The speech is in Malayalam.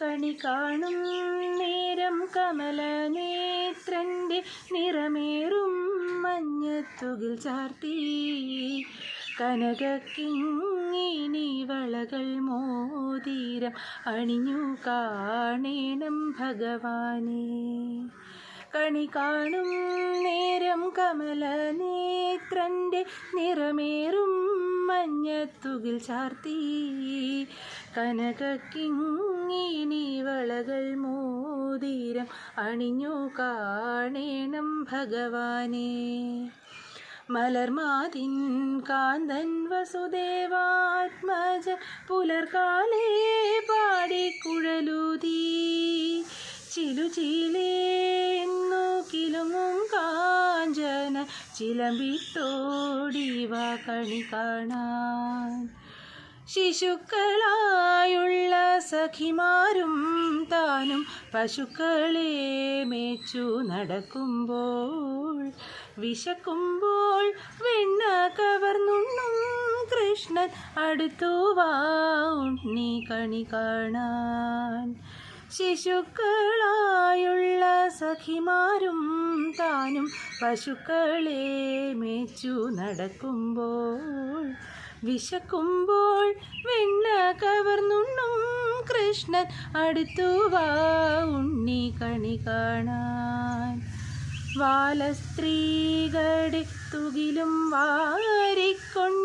കണി കാണും നേരം കമലനേത്രൻ്റെ നിറമേറും മഞ്ഞത്തുകിൽ ചാർത്തി കനകക്കിങ്ങിണി വളകൾ മോതിരം അണിഞ്ഞു കാണേണം ഭഗവാനെ. കണി കാണും നേരം കമലനേത്രൻ്റെ നിറമേറും മഞ്ഞത്തുകിൽ ചാർത്തി കനകക്കിങ്ങിണി വളകൾ മോതിരം അണിഞ്ഞു കാണേണം ഭഗവാനെ. മലർമാതിൻ കാന്തൻ വസുദേവാത്മജ പുലർകാലേ പാടിക്കുഴലൂതി ചിലുചിലേന്നു കിലുങ്ങും കാഞ്ചന ചിലമ്പിത്തോടിവ കണി കാണാൻ. ശിശുക്കളായുള്ള സഖിമാരും താനും പശുക്കളെ മേച്ചു നടക്കുമ്പോൾ വിശക്കുമ്പോൾ വെണ്ണ കവർന്നുണ്ണും കൃഷ്ണൻ അടുത്തു വാ ഉണ്ണി കണി കാണാൻ. ശിശുക്കളായുള്ള സഖിമാരും താനും പശുക്കളെ മേച്ചു നടക്കുമ്പോൾ വിശക്കുമ്പോൾ വെണ്ണ കവർന്നുണ്ണും കൃഷ്ണൻ അടുത്തു വാ ഉണ്ണി കണി കാണാൻ. വാലസ്ത്രീകളുടെ തുകിലും വാരിക്കൊണ്ട്